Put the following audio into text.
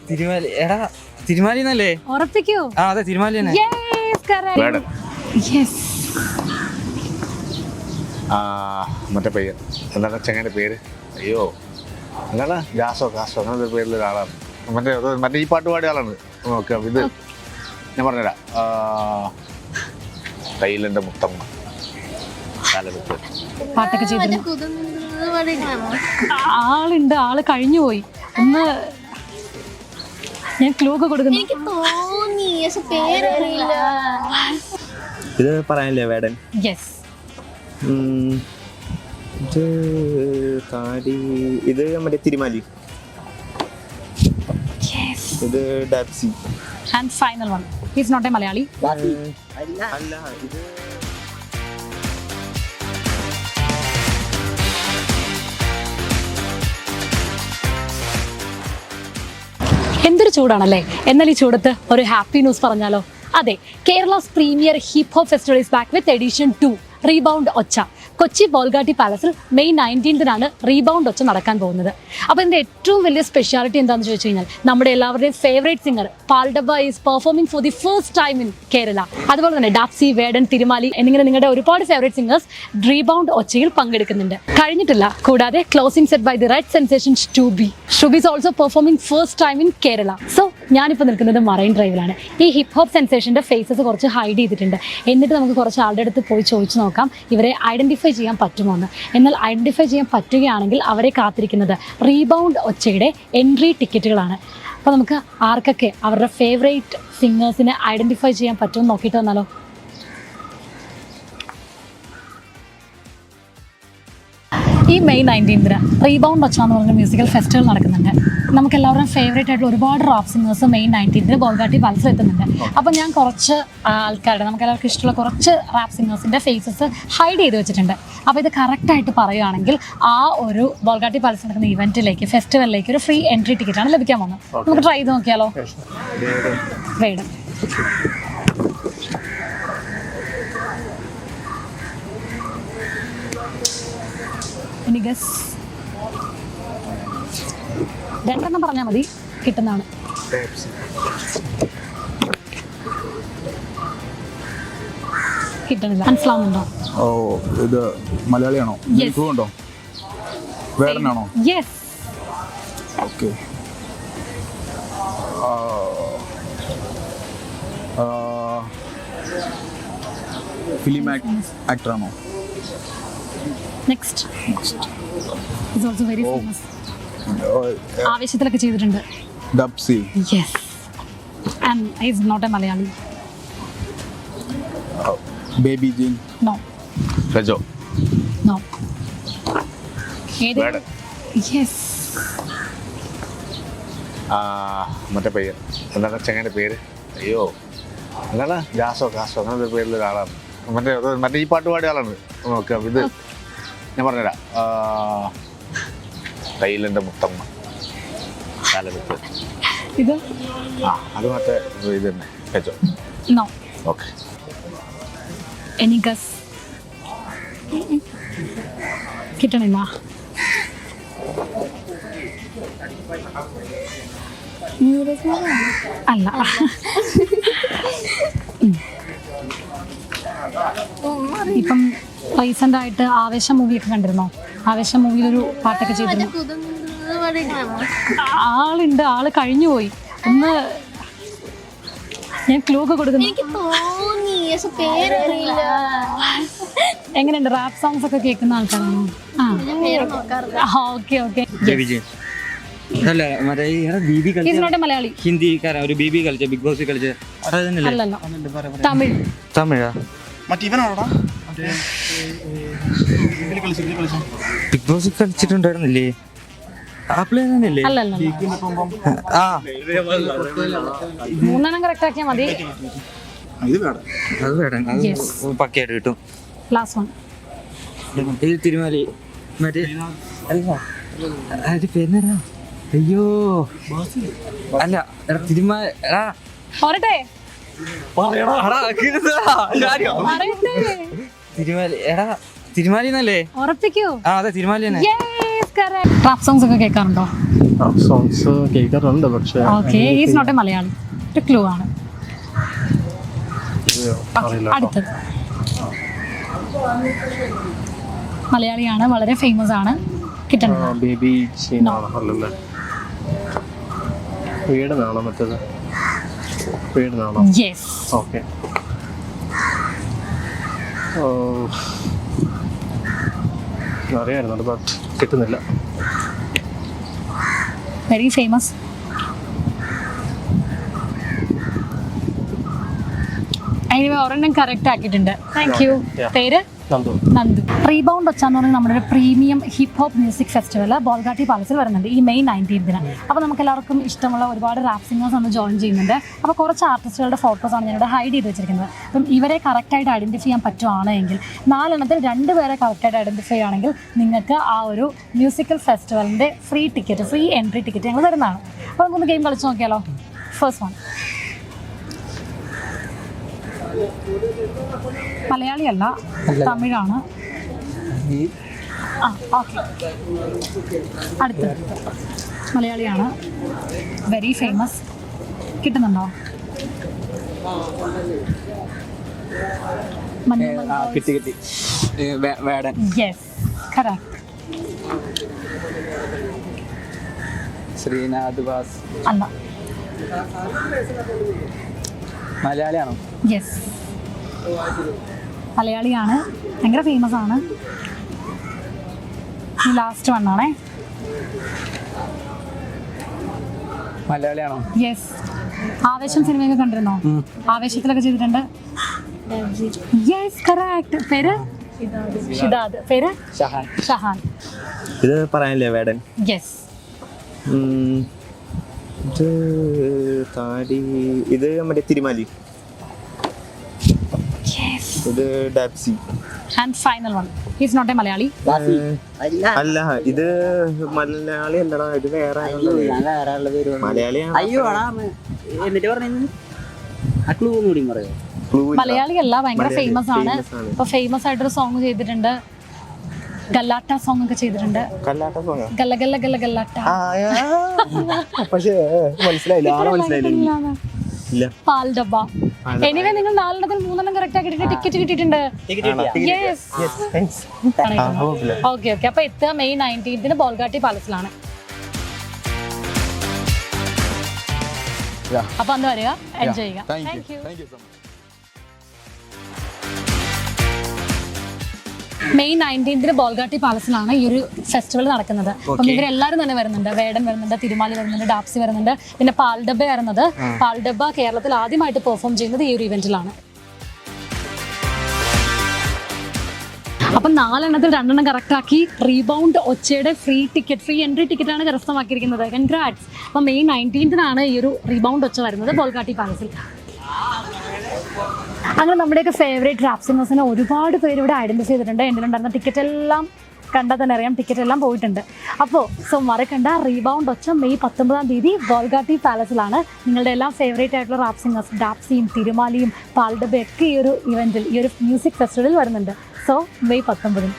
തിരുമാലി എടാ തിരുമാലിന്നല്ലേ? ഉറപ്പിക്കൂ. അതെ തിരുമാലി തന്നെ. മറ്റേ പയ്യൻ എന്താണ് ചെങ്ങൻ്റെ പേര്? അയ്യോ എന്താണ് ജാസോ കാസോ അങ്ങനത്തെ പേരിൽ ഒരാളാണ്. മറ്റേ ഈ പാട്ട് പാടിയ ആളാണ്. ഓക്കെ ഇത് ഞാൻ പറഞ്ഞുതരാം. കയ്യിലെൻ്റെ മുത്തമ്മ പാട്ടൊക്കെ ചെയ്തിരുന്നു. ആളുണ്ട്, ആള് കഴിഞ്ഞു പോയി. ഒന്ന് ഞാൻ ക്ലൂ ഒക്കെ കൊടുക്കുന്നു. ഇത് പറയാനില്ലേ വേടൻ? യെസ്. ഇത് താടി. ഇത് മറ്റേ തിരുമാലി. ഇത് Dabzee. And final one. He is not a Malayali. അല്ല ഇത് എന്തൊരു ചൂടാണല്ലേ. എന്നാൽ ഈ ചൂടത്ത് ഒരു ഹാപ്പി ന്യൂസ് പറഞ്ഞാലോ? അതെ, Kerala's premier hip hop festival is back with edition 2 rebound ഒച്ച. കൊച്ചി ബോൾഗാട്ടി പാലസിൽ മെയ് 19 റീബൗണ്ട് ഒച്ച നടക്കാൻ പോകുന്നത്. അപ്പോൾ ഇതിൻ്റെ ഏറ്റവും വലിയ സ്പെഷ്യാലിറ്റി എന്താണെന്ന് ചോദിച്ചു കഴിഞ്ഞാൽ നമ്മുടെ എല്ലാവരുടെയും ഫേവറേറ്റ് സിംഗർ പാൽഡബ is performing for the first time in Kerala. അതുപോലെ തന്നെ ഡാപ്സി, വേടൻ, തിരുമാലി എന്നിങ്ങനെ നിങ്ങളുടെ ഒരുപാട് ഫേവറേറ്റ് സിംഗേഴ്സ് റീബൗണ്ട് ഒച്ചയിൽ പങ്കെടുക്കുന്നുണ്ട്. കഴിഞ്ഞിട്ടില്ല. കൂടാതെ closing set by the red sensations Shubhi is also performing first time in Kerala. So ഞാനിപ്പോൾ നിൽക്കുന്നത് മറൈൻ ഡ്രൈവിലാണ്. ഈ ഹിപ്പ് ഹോപ്പ് സെൻസേഷൻ്റെ ഫേസസ് കുറച്ച് ഹൈഡ് ചെയ്തിട്ടുണ്ട്. എന്നിട്ട് നമുക്ക് കുറച്ച് ആളുടെ അടുത്ത് പോയി ചോദിച്ചു നോക്കാം ഇവരെ ഐഡൻറ്റിഫൈ ചെയ്യാൻ പറ്റുമോ എന്ന്. എന്നാൽ ഐഡൻറ്റിഫൈ ചെയ്യാൻ പറ്റുകയാണെങ്കിൽ അവരെ കാത്തിരിക്കുന്നത് റീബൗണ്ട് ഒച്ചയുടെ എൻട്രി ടിക്കറ്റുകളാണ്. അപ്പോൾ നമുക്ക് ആർക്കൊക്കെ അവരുടെ ഫേവറേറ്റ് സിംഗേഴ്സിനെ ഐഡൻറ്റിഫൈ ചെയ്യാൻ പറ്റുമെന്ന് നോക്കിയിട്ട് വന്നാലോ? ഈ മെയ് 19 റീബൗണ്ട് ഒച്ച എന്ന് പറഞ്ഞ മ്യൂസിക്കൽ ഫെസ്റ്റിവൽ നടക്കുന്നുണ്ട്. നമുക്ക് എല്ലാവരുടെയും ഫേവറേറ്റ് ആയിട്ടുള്ള ഒരുപാട് റാപ്പ് സിംഗേഴ്സ് മെയ് 19 ബോൾഗാട്ടി പാലസിൽ എത്തുന്നുണ്ട്. അപ്പോൾ ഞാൻ കുറച്ച് ആൾക്കാരുടെ, നമുക്ക് എല്ലാവർക്കും ഇഷ്ടമുള്ള കുറച്ച് റാപ്പ് സിംഗേഴ്സിൻ്റെ ഫേസസ് ഹൈഡ് ചെയ്ത് വെച്ചിട്ടുണ്ട്. അപ്പോൾ ഇത് കറക്റ്റായിട്ട് പറയുകയാണെങ്കിൽ ആ ഒരു ബോൾഗാട്ടി പാലസിൽ നടക്കുന്ന ഇവൻറ്റിലേക്ക്, ഫെസ്റ്റിവലിലേക്ക് ഒരു ഫ്രീ എൻട്രി ടിക്കറ്റാണ് ലഭിക്കാൻ പോകുന്നത്. നമുക്ക് ട്രൈ ചെയ്ത് നോക്കിയാലോ? വേണം. Any guess? രണ്ടെണ്ണം പറഞ്ഞാൽ മതി, കിട്ടുന്നതാണ്. കിട്ടണില്ല. മനസ്സിലാവുന്നുണ്ടോ? ഓ, ഇത് മലയാളിയാണോ? ഉണ്ടോ? വേടനാണോ? യെസ്. ഓക്കെ. ഫിലിം ആക്ടറാണോ? Next. Is also very famous. ആവേശത്തിലൊക്കെ ചെയ്തിട്ടുണ്ട്. Dabzee. Yes. And is not a Malayali. Baby Jean. No. Fejo. No. Vedan. Yes. മറ്റേ പയ്യൻ എന്താണ് ചെങ്ങൻ്റെ പേര്? അയ്യോ എന്താണ് ജാസോ കാസോ അങ്ങനത്തെ പേരിൽ ഒരാളാണ്. മറ്റേ ഈ പാട്ട് പാടിയ ആളാണ്. ഓക്കെ ഇത് ഞാൻ പറഞ്ഞുതരാം. കയ്യിലെൻ്റെ മുത്തമ്മ ഇത് അത് മറ്റേ ഇത് തന്നെ Fejo. No. Okay. Any guess? കിട്ടണില്ല. അല്ല. ഇപ്പം റീസെന്റ് ആയിട്ട് ആവേശം മൂവിയൊക്കെ കണ്ടിരുന്നോ? ആവേശം മൂവിയിലൊരു പാട്ടൊക്കെ ചെയ്തിരുന്നു. ആളുണ്ട്, ആള് കഴിഞ്ഞു പോയി. ഒന്ന് ഞാൻ ക്ലൂ ഒക്കെ കൊടുക്കുന്നു. എങ്ങനെയുണ്ട്? റാപ്പ് സോങ്സ് ഒക്കെ കേൾക്കുന്ന ആൾക്കാരാണോ? Okay okay. മലയാളി. ഹിന്ദിക്കാരൻ, ഒരു ബിബി കളിച്ച, ബിഗ് ബോസ് കളിച്ച. അല്ലല്ലോ, തമിഴ്. തമിഴാ? ബിഗ് ബോസ് കളിച്ചിട്ടുണ്ടായിരുന്നില്ലേ? മൂന്നെണ്ണം കറക്റ്റ് ആക്കിയാൽ മതി. അത് വേണം, പക്കയായിട്ട് കിട്ടും. Last one. ഇത് തിരുമാലി. മറ്റേ പേരെന്നാ? അയ്യോ അല്ല, തിരുമാലി. പോരട്ടെ. തിരുമാലി. എടാ തിരുമാലി എന്നല്ലേ? ഉറപ്പിക്കൂ. അതെ തിരുമാലി തന്നെ. റാപ്പ് സോങ്സ് ഒക്കെ കേൾക്കാറുണ്ടോ? സോങ്സ് കേൾക്കാറുണ്ട്, പക്ഷേ okay, is not a Malayali. ഒരു ക്ലൂ ആണ്. അറിയില്ല. അടുത്തത് മലയാളിയാണ്, വളരെ ഫേമസ് ആണ്. കിട്ടണം. ബേബി ജീനാണോ? അല്ലല്ലേ, വീടിനാണോ? മറ്റേത് വീടിനാണോ? യെസ്. ഓക്കെ. അറിയായിരുന്നു, ബട്ട് കിട്ടുന്നില്ല. Very famous. അതിന് ഒരെണ്ണം കറക്റ്റ് ആക്കിയിട്ടുണ്ട്. Thank you. പേര് നന്ദു. നന്ദു. റീബൗണ്ട് ഒച്ച എന്ന് പറയുന്നത് നമ്മുടെ ഒരു premium hip hop music festival Bolgatty പാലസിൽ വരുന്നുണ്ട് ഈ മെയ് 19. അപ്പോൾ നമുക്ക് എല്ലാവർക്കും ഇഷ്ടമുള്ള ഒരുപാട് റാപ്പ് സിംഗേഴ്സ് ഒന്ന് ജോയിൻ ചെയ്യുന്നുണ്ട്. അപ്പോൾ കുറച്ച് ആർട്ടിസ്റ്റുകളുടെ ഫോട്ടോസാണ് ഞാനിവിടെ ഹൈഡ് ചെയ്ത് വെച്ചിരിക്കുന്നത്. അപ്പം ഇവരെ കറക്റ്റായിട്ട് ഐഡൻറ്റിഫൈ ചെയ്യാൻ പറ്റുവാണെങ്കിൽ 4 എണ്ണത്തിൽ 2 പേരെ കറക്റ്റായിട്ട് ഐഡൻറ്റിഫൈ ആണെങ്കിൽ നിങ്ങൾക്ക് ആ ഒരു മ്യൂസിക്കൽ ഫെസ്റ്റിവലിൻ്റെ ഫ്രീ എൻട്രി ടിക്കറ്റ് ഞങ്ങൾ തരുന്നതാണ്. അപ്പോൾ നമുക്കൊന്ന് ഗെയിം കളിച്ച് നോക്കിയാലോ? First one. മലയാളിയല്ല, തമിഴാണ്. ഓക്കെ. അടുത്ത മലയാളിയാണ്, വെരി ഫേമസ്. കിട്ടുന്നുണ്ടോ? കിട്ടി. വേടൻ. Yes, correct. ശ്രീനാഥ് ബാസ്. അല്ല. മലയാളിയാണോ? യെസ്, മലയാളിയാണ്, ഭയങ്കര ഫേമസ് ആണ്. ഈ ലാസ്റ്റ് വണ്ണാണേ. മലയാളിയാണോ? യെസ്. ആവേശം സിനിമയൊക്കെ കണ്ടിരുന്നോ? ആവേശത്തിലൊക്കെ ചെയ്തിട്ടുണ്ട്. Yes, correct. പേര് ഷിദാദ്. പേര് ഷഹാൻ. ഇത് പറയാനില്ലേ വേടൻ? യെസ്. ഇത് താടി. ഇത് നമ്മുടെ തിരുമാലി. ഇത് Dabzee. And final one. Is not a Malayali. അല്ല, ഇത് മലയാളി അല്ലടാ, ഇത് വേറെ മലയാളിയാണ്. മലയാളി അല്ല, ഭയങ്കര ഫേമസ് ആണ്. ഇപ്പൊ ഫേമസ് ആയിട്ടൊരു സോങ് ചെയ്തിട്ടുണ്ട്. ഗല്ലാട്ട സോങ് ഒക്കെ ചെയ്തിട്ടുണ്ട്. ഗല്ല ഗല്ല ഗല്ല ഗല്ലാട്ട. പക്ഷേ മനസ്സിലായില്ല, ആളെ മനസ്സിലായില്ല. പാൽ ഡബ്ബ. എനിവേ നിങ്ങൾ 4 എണ്ണത്തിൽ 3 എണ്ണം കറക്റ്റ് ആക്കിയിട്ട് ടിക്കറ്റ് കിട്ടിയിട്ടുണ്ട്. ഓക്കെ. അപ്പൊ എത്തുക മെയ് 19 ബോൾഗാട്ടി പാലസിലാണ്. അപ്പൊ അന്ന് വരിക, എൻജോയ് ചെയ്യുക. Thank you. മെയ് 19 ബോൾഗാട്ടി പാലസിലാണ് ഈ ഒരു ഫെസ്റ്റിവൽ നടക്കുന്നത്. അപ്പം ഇവരെല്ലാവരും തന്നെ വരുന്നുണ്ട്. വേടൻ വരുന്നുണ്ട്, തിരുമാലി വരുന്നുണ്ട്, ഡാപ്സി വരുന്നുണ്ട്, പിന്നെ പാൽഡബ്ബ വരുന്നത്. പാൽഡബ്ബ കേരളത്തിൽ ആദ്യമായിട്ട് പെർഫോം ചെയ്യുന്നത് ഈ ഒരു ഇവന്റിലാണ്. അപ്പം 4 എണ്ണത്തിൽ 2 എണ്ണം കറക്റ്റ് ആക്കി റീബൗണ്ട് ഒച്ചയുടെ ഫ്രീ എൻട്രി ടിക്കറ്റാണ് കരസ്ഥമാക്കിയിരിക്കുന്നത്. കൺഗ്രാറ്റ്സ്. അപ്പം മെയ് 19 ഈ ഒരു റീബൗണ്ട് ഒച്ച വരുന്നത് ബോൾഗാട്ടി പാലസിൽ. അങ്ങനെ നമ്മുടെയൊക്കെ ഫേവറേറ്റ് റാപ്പ് സിംഗേഴ്സിനെ ഒരുപാട് പേര് ഇവിടെ ഐഡൻറ്റിഫൈ ചെയ്തിട്ടുണ്ട്. എൻ്റെ ഉണ്ടായിരുന്ന ടിക്കറ്റ് എല്ലാം കണ്ടാൽ തന്നെ അറിയാം, ടിക്കറ്റ് എല്ലാം പോയിട്ടുണ്ട്. അപ്പോൾ മറക്കണ്ട, റീബൗണ്ട് ഒച്ച മെയ് 19 ബോൾഗാട്ടി പാലസിലാണ്. നിങ്ങളുടെ എല്ലാം ഫേവറേറ്റ് ആയിട്ടുള്ള റാപ്പ് സിംഗേഴ്സ് ഡാപ്സിയും തിരുമാലിയും പാൽഡബയൊക്കെ ഈ ഒരു ഇവൻറ്റിൽ, ഈ ഒരു മ്യൂസിക് ഫെസ്റ്റിവലിൽ വരുന്നുണ്ട്. So May 19.